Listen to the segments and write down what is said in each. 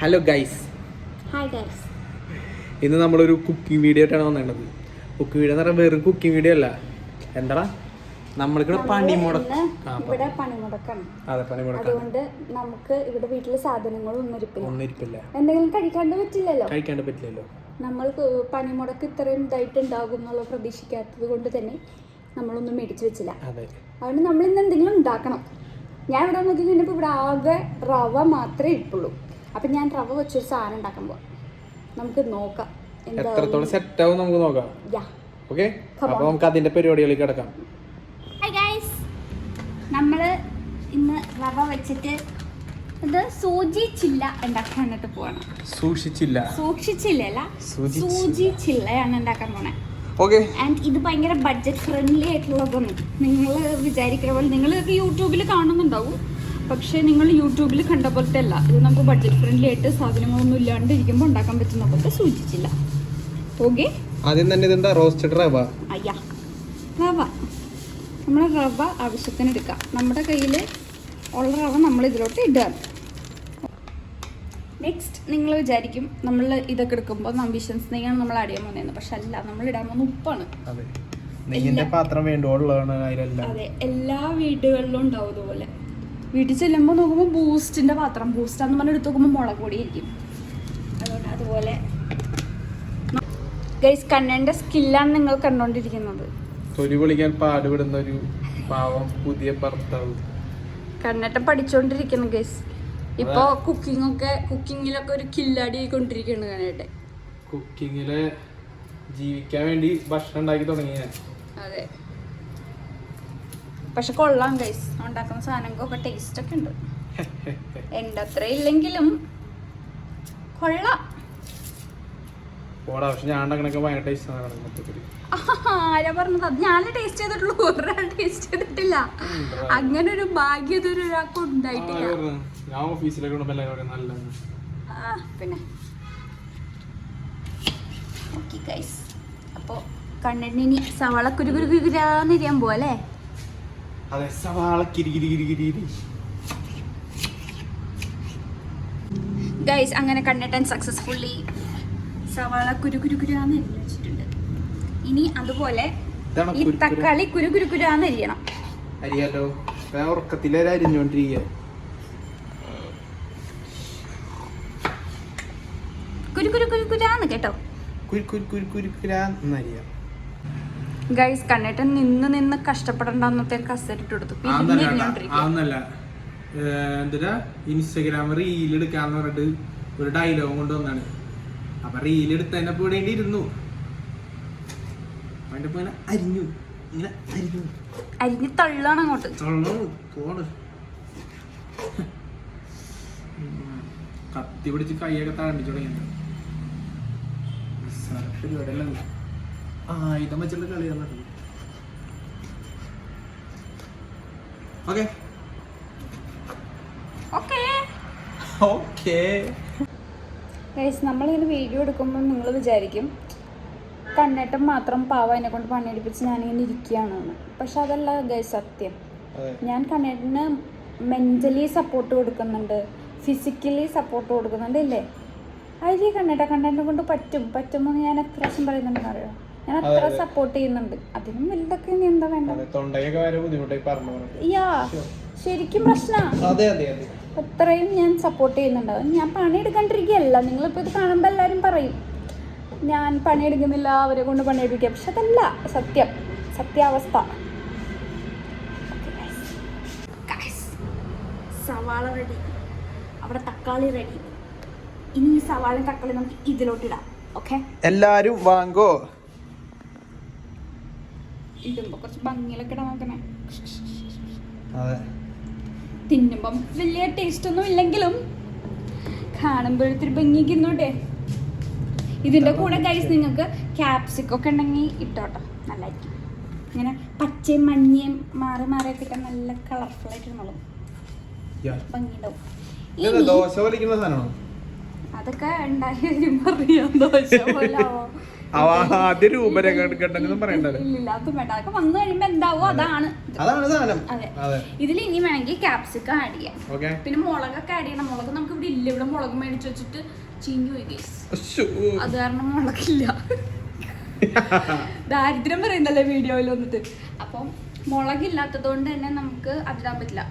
Hello guys. Hi guys. ഇന്ന് നമ്മളൊരു cooking video ആയിട്ടാണ് വന്നിട്ടുള്ളത്. കുക്കിംഗ് വീഡിയോ എന്ന് പറഞ്ഞാൽ വെറും കുക്കിംഗ് വീഡിയോ അല്ല. എന്താടാ നമ്മൾക്കിവിടെ പണിമുടക്കാണ്. അതെ, പണിമുടക്കാണ്. അതുകൊണ്ട് നമുക്ക് ഇവിടെ വീട്ടില് സാധനങ്ങളൊന്നും ഇരിപ്പില്ല. എന്തെങ്കിലും കഴിക്കാണ്ട് പറ്റില്ലല്ലോ. നമ്മൾ പണിമുടക്ക് ഇത്രയും ഇതായിട്ട് ഉണ്ടാകും എന്നുള്ള പ്രതീക്ഷിക്കാത്തത് കൊണ്ട് തന്നെ നമ്മളൊന്നും മേടിച്ചു വെച്ചില്ല. അതുകൊണ്ട് നമ്മൾ ഇന്ന് എന്തെങ്കിലും ഉണ്ടാക്കണം. ഞാൻ ഇവിടെ നോക്കി കഴിഞ്ഞപ്പോൾ ഇവിടെ ആകെ റവ മാത്രമേ ഇരിപ്പുള്ളൂ. അപ്പം ഞാൻ റവ വെച്ചൊരു സാധനം ഉണ്ടാക്കാൻ പോവാം. നമുക്ക് നോക്കാം എത്രത്തോളം സെറ്റ് ആവും നമുക്ക് നോക്കാം. ഓക്കെ, അപ്പോൾ നമുക്ക് അതിന്റെ പരിപാടികളിലേക്ക് കിടക്കാം. ഹായ് ഗൈസ്, നമ്മൾ ഇന്ന് റവ വെച്ചിട്ട് ഇത് സൂചി ചില്ല ഉണ്ടാക്കാനായിട്ട് പോവാണ്. സൂക്ഷിച്ചില്ല സൂചി ചില്ലയാണ് ഉണ്ടാക്കാൻ പോണേ. ആൻഡ് ഇത് ഭയങ്കര ബഡ്ജറ്റ് ഫ്രണ്ട്ലി ആയിട്ടുള്ളതാണ്. നിങ്ങൾ വിചാരിക്കുന്ന പോലെ നിങ്ങൾക്ക് യൂട്യൂബിൽ കാണുന്നുണ്ടാവും, പക്ഷേ നിങ്ങൾ യൂട്യൂബിൽ കണ്ട പോലത്തെ അല്ല. ഇത് നമുക്ക് ബഡ്ജറ്റ് ഫ്രണ്ട്ലി ആയിട്ട് സാധനങ്ങളൊന്നും ഇല്ലാണ്ട് ഇരിക്കുമ്പോൾ ഉണ്ടാക്കാൻ പറ്റുന്ന പോലത്തെ സൂചിച്ചില്ല. ഓക്കെ, ആദ്യം തന്നെ ഇതെന്താ റോസ്റ്റഡ് റവ. റവ നമ്മൾ റവ ആവശ്യത്തിന് എടുക്കാം. നമ്മുടെ കയ്യിൽ ഉള്ള റവ നമ്മൾ ഇതിലോട്ട് ഇടുക. നെക്സ്റ്റ് നിങ്ങൾ വിചാരിക്കും നമ്മൾ ഇതൊക്കെ എടുക്കുമ്പോൾ നംബിഷൻസ് നെയ്യാണ് നമ്മൾ ആഡ് ചെയ്യാൻ പോകുന്നതെന്ന്. പക്ഷെ അല്ല, നമ്മൾ ഇടാൻ പോകുന്ന ഉപ്പാണ്. അതെ, എല്ലാ വീടുകളിലും ഉണ്ടാവും ഇതുപോലെ. വീട്ടിൽ ചെല്ലുമ്പോൾ നോക്കുമ്പോൾ ബൂസ്റ്റിൻ്റെ പാത്രം, ബൂസ്റ്റാന്ന് പറഞ്ഞ് എടുത്ത് നോക്കുമ്പോൾ മുളക് പൊടി ഇരിക്കും. അതുകൊണ്ട് അതുപോലെ ഗൈസ്, കണ്ണൻ്റെ സ്കില്ലാണ് നിങ്ങൾ കണ്ടുകൊണ്ടിരിക്കുന്നത്. തൊലി പൊളിക്കാൻ പാടുപെടുന്ന ഒരു പാവം പുതിയ ഭർത്താവ് കണ്ണേട്ടൻ പഠിച്ചോണ്ടിരിക്കുന്നു ഗൈസ്. ഇപ്പൊ കുക്കിങ്ങിലൊക്കെ ഒരു കില്ലാടി ആയിക്കൊണ്ടിരിക്കുകയാണ് കണ്ണേട്ടൻ. കുക്കിങ്ങില് ജീവിക്കാൻ വേണ്ടി ഭക്ഷണം ഉണ്ടാക്കി തുടങ്ങിയ. അതെ, പക്ഷെ കൊള്ളാം ഗൈസ്, ഉണ്ടാക്കുന്ന സാധനങ്ങൾക്കൊക്കെ ടേസ്റ്റ് ഒക്കെ ഉണ്ട്. എൻ്റെ അത്ര ഇല്ലെങ്കിലും കൊള്ളാം. പക്ഷെ ഞാൻ ഉണ്ടാക്കണൊക്കെ ഭയങ്കര ടേസ്റ്റ്. ആരാ പറഞ്ഞത്? അത് ഞാൻ ടേസ്റ്റ് ചെയ്തിട്ടുള്ളൂ, ഒരാൾ ടേസ്റ്റ് ചെയ്തിട്ടില്ല. അങ്ങനെ ഒരു ഭാഗ്യം ഇതൊരു ഒരാൾക്ക് ഉണ്ടായിട്ടില്ല. പിന്നെ ഓക്കെ ഗൈസ്, അപ്പോ കണ്ണിന് സവാള കുരുകുരാന്നിരിയാൻ പോവല്ലേ? ഗൈസ്, അങ്ങനെ കണ്ണിട്ടൻ സക്സസ്ഫുള്ളി സവാള കുരുകുരാന്ന് അരിഞ്ഞു വെച്ചിട്ടുണ്ട്. ഇനി അതുപോലെ ഈ തക്കാളി കുരുകുരാന്ന് അരിയണം. അരിയാലോ, ഉറക്കത്തിലെ അരിഞ്ഞോണ്ടിരിക്കുക. കുരുകുരാന്ന് കേട്ടോ. ഗൈസ്, കണ്ണേട്ടൻ നിന്ന് കഷ്ടപ്പെടണ്ടെന്നത്തെ കസരിട്ട് കൊടുത്തു. എന്താ ഇൻസ്റ്റഗ്രാം റീൽ എടുക്കാന്ന് പറഞ്ഞിട്ട് ഒരു ഡയലോഗ് കൊണ്ടുവന്നാണ്. അപ്പൊ റീൽ എടുത്തതിന്റെ കൂടെ ഇരുന്നു, അതിന്റെ പോലെ അരിഞ്ഞു തള്ളാണ് അങ്ങോട്ട്. കത്തി പിടിച്ച് കൈയൊക്കെ താണ്ടിച്ചു തുടങ്ങിയ പരിപാടിയല്ല, ആയുധം വെച്ചുള്ള കളിയാണ്. നമ്മളിങ്ങനെ വീഡിയോ എടുക്കുമ്പോൾ നിങ്ങൾ വിചാരിക്കും കണ്ണേട്ടം മാത്രം പാവം എന്നെ കൊണ്ട് പണിയെടുപ്പിച്ച് ഞാനിങ്ങനെ ഇരിക്കുകയാണെന്ന്. പക്ഷെ അതല്ല ഗൈസ്, സത്യം. ഞാൻ കണ്ണേട്ടന് മെൻ്റലി സപ്പോർട്ട് കൊടുക്കുന്നുണ്ട്, ഫിസിക്കലി സപ്പോർട്ട് കൊടുക്കുന്നുണ്ട്. ഇല്ലേ അതിൽ കണ്ണേട്ടനെ കൊണ്ട് പറ്റുമെന്ന് ഞാൻ എത്ര പ്രാവശ്യം പറയുന്നുണ്ടെന്ന് അറിയോ? ഞാൻ അത്ര സപ്പോർട്ട് ചെയ്യുന്നുണ്ട്. അതിനും വലുതൊക്കെ ഇനി എന്താ വേണ്ട? ശരിക്കും പ്രശ്നമാണ്. അത്രയും ഞാൻ സപ്പോർട്ട് ചെയ്യുന്നുണ്ട്. ഞാൻ പണിയെടുക്കാണ്ടിരിക്കുകയല്ല. നിങ്ങളിപ്പോൾ ഇത് കാണുമ്പോൾ എല്ലാവരും പറയും ഞാൻ പണിയെടുക്കുന്നില്ല, അവരെ കൊണ്ട് പണിയെടുക്കുക. പക്ഷെ അതല്ല സത്യാവസ്ഥ. സവാള റെഡി, അവിടെ തക്കാളി റെഡി. ഇനി ഈ സവാളയും തക്കാളി നമുക്ക് ഇതിലോട്ടിടാം. ഓക്കെ, എല്ലാരും വാങ്ങോ. ഇടുമ്പോ കുറച്ച് ഭംഗിയിലൊക്കെ ഇടാൻ നോക്കണേ. തിന്നുമ്പം വലിയ ടേസ്റ്റ് ഒന്നും ഇല്ലെങ്കിലും കാണുമ്പോഴത്തൊരു ഭംഗിക്ക് ഇന്നോട്ടെ. ഇതിന്റെ കൂടെ ഗൈസ് നിങ്ങൾക്ക് ക്യാപ്സിക്കൊക്കെ ഉണ്ടെങ്കിൽ ഇട്ടോട്ടോ, നല്ലതായിരിക്കും. ഇങ്ങനെ പച്ചയും മഞ്ഞയും മാറിയൊക്കെ ഇട്ടാൽ നല്ല കളർഫുൾ ആയിട്ട് ഇരുന്നോളും, ഭംഗിയുണ്ടാവും. അതൊക്കെ ഉണ്ടായി വരുമ്പോ അറിയാം ദോശ പോലെ ആവോ. ആദ്യ രൂപരേഖണ്ടെന്നും പറയണ്ടല്ലോ. ഇല്ല അത് വേണ്ട. അതൊക്കെ വന്നു കഴിയുമ്പോ എന്താവോ അതാണ്. അതെ. ഇതിൽ ഇനി വേണമെങ്കിൽ ക്യാപ്സിക്കം ആഡ് ചെയ്യാം. പിന്നെ മുളകൊക്കെ ആഡ് ചെയ്യണം. മുളക് നമുക്ക് ഇവിടെ ഇല്ല. ഇവിടെ മുളക് മേടിച്ചു വെച്ചിട്ട് ചീഞ്ഞു പോയി ഗൈസ്. അത് കാരണം മുളകില്ല. ദാരിദ്ര്യം പറയുന്നല്ലേ വീഡിയോയിൽ വന്നിട്ട്. അപ്പം മുളകില്ലാത്തത് കൊണ്ട് തന്നെ നമുക്ക് അതിടാൻ പറ്റില്ല.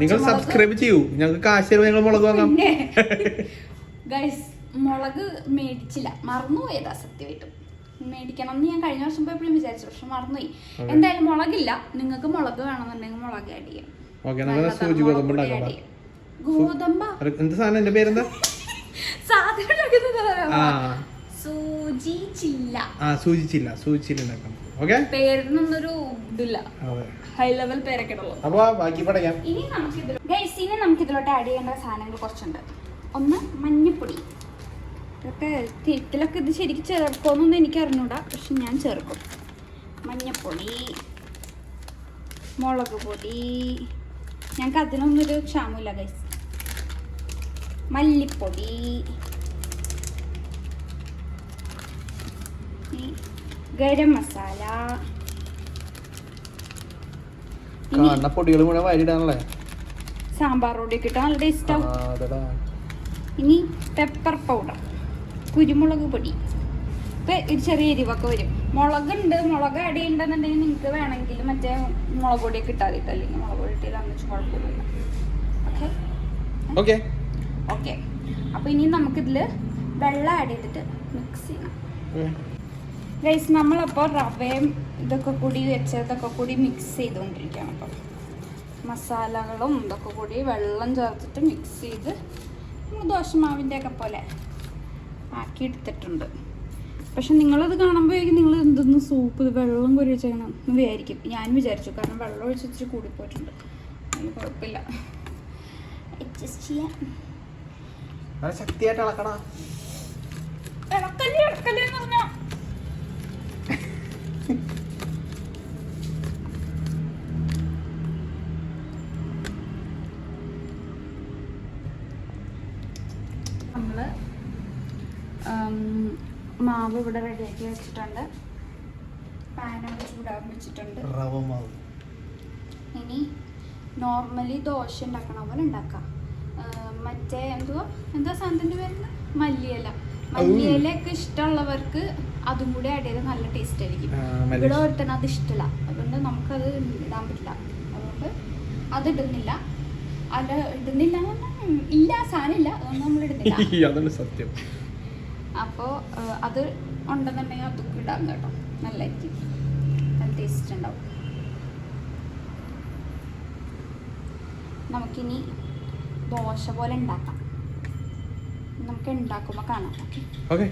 നിങ്ങൾ സബ്സ്ക്രൈബ് ചെയ്യൂ, ഞങ്ങൾക്ക് കാശ് ഞങ്ങൾ മുളക് വാങ്ങാം. ഗൈസ് മുളക് മേടിച്ചില്ല, മറന്നുപോയതാ സത്യമായിട്ടും. മേടിക്കണം എന്ന് ഞാൻ കഴിഞ്ഞ വർഷം പോയപ്പോഴും വിചാരിച്ചു, പക്ഷെ മറന്നുപോയി. എന്തായാലും മുളകില്ല. നിങ്ങൾക്ക് മുളക് വേണമെന്നുണ്ടെങ്കിൽ മുളക് ആഡ് ചെയ്യാം. ഗോതമ്പ പേരിനൊന്നൊരു ഇതില്ല, ഹൈ ലെവൽ പേരൊക്കെ ഇനി നമുക്കിതിലോട്ട് ആഡ് ചെയ്യേണ്ട സാധനങ്ങൾ കുറച്ചുണ്ട്. ഒന്ന് മഞ്ഞപ്പൊടി. ഇതൊക്കെ തിരുത്തിലൊക്കെ ഇത് ശരിക്കും ചേർക്കുമെന്നൊന്നും എനിക്ക് അറിഞ്ഞൂടാ, പക്ഷെ ഞാൻ ചേർക്കും. മഞ്ഞപ്പൊടി, മുളക് പൊടി, ഞങ്ങൾക്ക് അതിനൊന്നൊരു ക്ഷാമമില്ല ഗൈസ്. മല്ലിപ്പൊടി, ഗരം മസാല, സാമ്പാർ പൊടിയൊക്കെ ഇട്ടാൽ നല്ല ടേസ്റ്റ് ആവും. ഇനി പെപ്പർ പൗഡർ, കുരുമുളക് പൊടി. ഇപ്പം ഒരു ചെറിയ എരിവൊക്കെ വരും. മുളകുണ്ട്, മുളക് ആഡ് ചെയ്യണ്ടെന്നുണ്ടെങ്കിൽ നിങ്ങൾക്ക് വേണമെങ്കിൽ മറ്റേ മുളക് പൊടിയൊക്കെ ഇട്ടാൽ മതി. അല്ലെങ്കിൽ മുളക് പൊടി ഇട്ടാൽ അങ്ങനെ കുഴപ്പമില്ല. Okay okay. അപ്പോൾ ഇനി നമുക്കിതിൽ വെള്ളം ആഡ് ചെയ്തിട്ട് മിക്സ് ചെയ്യണം ഗൈസ്. നമ്മളപ്പോൾ റവയും ഇതൊക്കെ കൂടി വെച്ചതൊക്കെ കൂടി മിക്സ് ചെയ്തുകൊണ്ടിരിക്കുകയാണ്. അപ്പം മസാലകളും ഇതൊക്കെ കൂടി വെള്ളം ചേർത്തിട്ട് മിക്സ് ചെയ്ത് ദോശമാവിൻ്റെ ഒക്കെ പോലെ ആക്കി എടുത്തിട്ടുണ്ട്. പക്ഷെ നിങ്ങളത് കാണുമ്പോഴേക്കും നിങ്ങൾ എന്തൊന്നും സൂപ്പ് വെള്ളം കോരി വെച്ചേക്കണം എന്ന് വിചാരിക്കും. ഞാൻ വിചാരിച്ചു, കാരണം വെള്ളം ഒഴിച്ചിട്ട് കൂടിപ്പോയിട്ടുണ്ട്. അതിന് കുഴപ്പമില്ല, അഡ്ജസ്റ്റ് ചെയ്യാം. ശക്തിയായിട്ട് ഇളക്കണം. ഇളക്കല്ലേ എന്ന് പറഞ്ഞാ നമ്മള് മാവ് ഇവിടെ റെഡിയാക്കി വെച്ചിട്ടുണ്ട്. പാനോട് ചൂടാൻ വെച്ചിട്ടുണ്ട്. ഇനി നോർമലി ദോശ ഉണ്ടാക്കണ പോലെ ഉണ്ടാക്കാം. മറ്റേ എന്താ സാധനത്തിൻ്റെ പേര്? മല്ലിയില. മല്ലിയിലൊക്കെ ഇഷ്ടമുള്ളവർക്ക് അതും കൂടി ആഡ് ചെയ്ത് നല്ല ടേസ്റ്റ് ആയിരിക്കും. ഇവിടെ ഒരുത്തന്നെ അത് ഇഷ്ടമല്ല, അതുകൊണ്ട് നമുക്കത് ഇടാൻ പറ്റില്ല. അതുകൊണ്ട് അത് ഇടുന്നില്ല. അത് ഇടുന്നില്ല ഇല്ല, സാധനം ഇല്ല, അതുകൊണ്ട് നമ്മൾ ഇടുന്നില്ല. സത്യം. അപ്പോൾ അത് ഉണ്ടെന്നുണ്ടെങ്കിൽ അതൊക്കെ ഇടാം കേട്ടോ. നല്ലതായിരിക്കും, നല്ല ടേസ്റ്റ് ഉണ്ടാവും. നമുക്കിനി ദോശ പോലെ ഉണ്ടാക്കാം. നമുക്ക് ഉണ്ടാക്കുമ്പോൾ കാണാം. ഓക്കെ.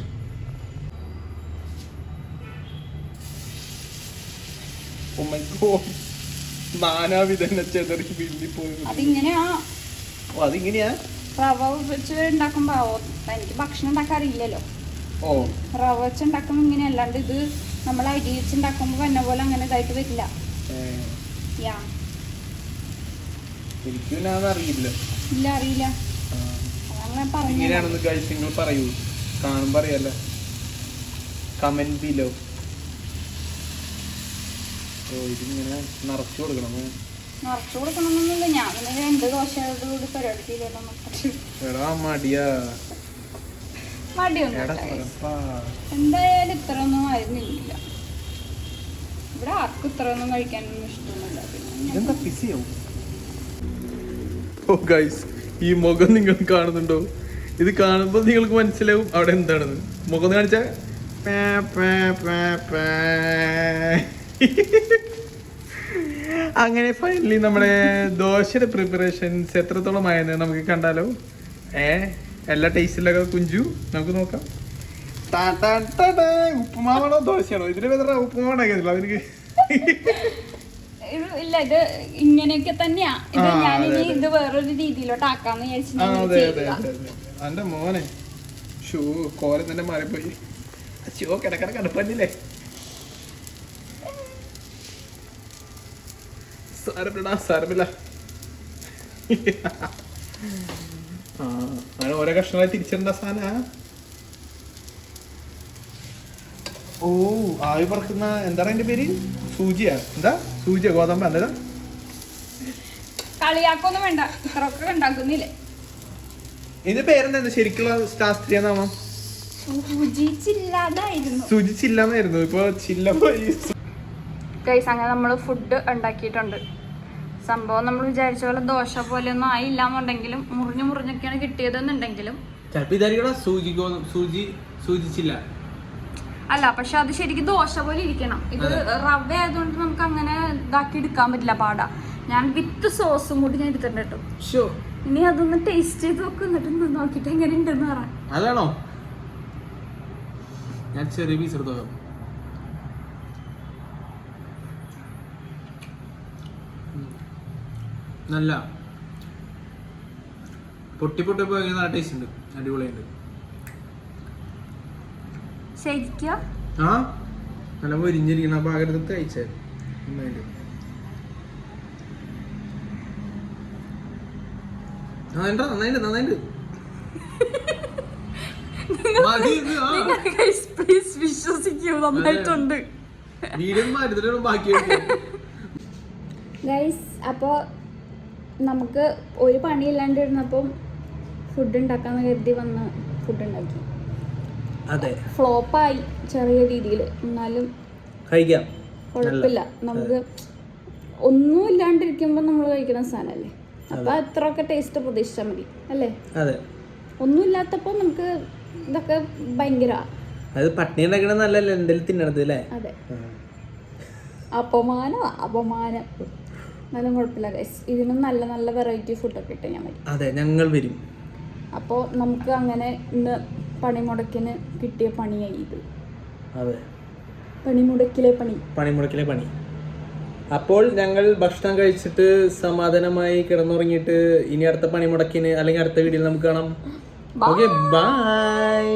അതിങ്ങനെയാ റവ വെച്ച് ഉണ്ടാക്കുമ്പോ എനിക്ക് ഭക്ഷണം ഉണ്ടാക്കാറില്ലല്ലോ. റവ വെച്ച് ഉണ്ടാക്കുമ്പോ ഇങ്ങനെ, അല്ലാണ്ട് ഇത് നമ്മൾ അരി വെച്ച് ഉണ്ടാക്കുമ്പോ വന്ന പോലെ അങ്ങനെ ഇതായിട്ട് വരില്ല. അറിയില്ല. ഇല്ല, അറിയില്ല. പറയൂ, കാണുമ്പോ അറിയാലോ. Comment below. ഇതിങ്ങനെ നിറച്ചു കൊടുക്കണമെന്നൊന്നുമില്ല. ഞാൻ പിന്നെ 2 ദോശയോട് കൂടി പരിപാടിക്കില്ലല്ലോ. എന്തായാലും ഇത്രയൊന്നും ആയിരുന്നില്ല. ഇവിടെ ആർക്കും ഇത്രയൊന്നും കഴിക്കാനൊന്നും ഇഷ്ടമൊന്നുമില്ല. ഈ മുഖം നിങ്ങൾ കാണുന്നുണ്ടോ? ഇത് കാണുമ്പോൾ നിങ്ങൾക്ക് മനസ്സിലാവും അവിടെ എന്താണെന്ന്. മുഖം കാണിച്ച അങ്ങനെ ഫൈനലി നമ്മുടെ ദോശയുടെ പ്രിപ്പറേഷൻസ് എത്രത്തോളം ആയെന്ന് നമുക്ക് കണ്ടാലോ. എല്ലാ ടേസ്റ്റിലൊക്കെ കുഞ്ചു നമുക്ക് നോക്കാം. ഉപ്പുമാവാണോ ദോശയാണോ? ഇതിന് വേറെ ഉപ്പുമാവാണോ അവർക്ക്? ഇല്ല, ഇത് ഇങ്ങനെയൊക്കെ തന്നെയാ. ഇത് ഞാനിനി ഇത് വേറൊരു രീതിയിലോട്ട് ആക്കാന്ന് വിചാരിച്ചു. എന്റെ മോനെ ഷൂ കോലം തന്നെ മാറിപ്പോയി. ഷോ കിടക്കട കടുപ്പല്ലേ. സാരമില്ല. അങ്ങനെ ഓരോ കഷ്ണങ്ങളായി തിരിച്ചിടേണ്ട സാധന. ഓ ആവി പറക്കുന്ന എന്താണ് അതിന്റെ പേര്? സൂചിയാ? എന്താ സൂചിയാ? ഗോതമ്പ് എന്താ? കളിയാക്കൊന്നും വേണ്ട, ഇത്രയൊക്കെ ഉണ്ടാക്കുന്നില്ലേ. ഇതിന്റെ പേരെന്താ ശരിക്കുള്ള ശാസ്ത്രീയ നാമം? സൂചിച്ചില്ലാന്നായിരുന്നു, ഇപ്പൊ ചില്ല പോയി. ഗൈസ്, അങ്ങനെ നമ്മൾ ഫുഡ് ഉണ്ടാക്കിയിട്ടുണ്ട്. സംഭവം നമ്മൾ വിചാരിച്ച പോലെ ദോശ പോലെ ഒന്നും ആയില്ല എന്നുണ്ടെങ്കിലും മുറിഞ്ഞൊക്കെയാണ് കിട്ടിയതെന്നുണ്ടെങ്കിലും സൂചിച്ചില്ല അല്ല, പക്ഷെ അത് ശരിക്കും ദോശ പോലെ ഇരിക്കണം. ഇത് റവ ആയതുകൊണ്ട് നമുക്ക് അങ്ങനെ ഇതാക്കി എടുക്കാൻ പറ്റില്ല, പാടാ. ഞാൻ വിത്ത് സോസും കൂടി ഞാൻ എടുത്തിട്ടുണ്ട് കേട്ടോ. ഇനി അതൊന്ന് ടേസ്റ്റ് ചെയ്ത് നോക്കുന്നിട്ട് നോക്കിട്ട് എങ്ങനെ ഉണ്ടെന്ന് പറയാം. അതാണോ? ഞാൻ ചെറിയ പീസ് എടുത്തോ. നല്ല പൊട്ടി പോയി നല്ല ടേസ്റ്റ് ഉണ്ട്, അടിപൊളിയുണ്ട്. ശരിക്കും ആ നല്ല മൊരിഞ്ഞിരിക്കുന്ന ഭാഗത്ത് കഴിച്ചത് നന്നായിട്ട് വിശ്വസിക്കൂ, നന്നായിട്ടുണ്ട് ഗൈസ്. അപ്പോൾ നമുക്ക് ഒരു പണിയില്ലാണ്ട് ഇരുന്നപ്പം ഫുഡ് ഉണ്ടാക്കാന്ന് കരുതി വന്ന് ഫുഡ് ഉണ്ടാക്കി. അതെ, ഫ്ലോപ്പായി ചെറിയ രീതിയിൽ, എന്നാലും കഴിക്കാം, കുഴപ്പമില്ല. നമുക്ക് ഒന്നും ഇല്ലാണ്ടിരിക്കുമ്പോൾ നമ്മൾ കഴിക്കുന്ന സാധനമല്ലേ, അപ്പൊ അത്രയൊക്കെ ടേസ്റ്റ് പ്രതീക്ഷിച്ചാൽ മതി അല്ലേ? അതെ, ഒന്നുമില്ലാത്തപ്പോ നമുക്ക് ഇതൊക്കെ ഭയങ്കര പട്ടിണി ഉണ്ടാക്കണ നല്ലല്ലേ എന്തെങ്കിലും തിന്നണത് അല്ലേ? അതെ, അപമാനം. എന്നാലും കുഴപ്പമില്ല ഗൈസ്, ഇതിനും നല്ല നല്ല വെറൈറ്റി ഫുഡൊക്കെ ഇട്ട് ഞാൻ മതി. അതെ, ഞങ്ങൾ വരും. അപ്പോൾ നമുക്ക് അങ്ങനെ ഇന്ന് പണിമുടക്കിന് കിട്ടിയ പണിയായി ഇത്. അതെ, പണിമുടക്കിലെ പണി. അപ്പോൾ ഞങ്ങൾ ഭക്ഷണം കഴിച്ചിട്ട് സമാധാനമായി കിടന്നുറങ്ങിയിട്ട് ഇനി അടുത്ത പണിമുടക്കിന് അല്ലെങ്കിൽ അടുത്ത വീഡിയോയിൽ നമുക്ക് കാണാം. Okay, by.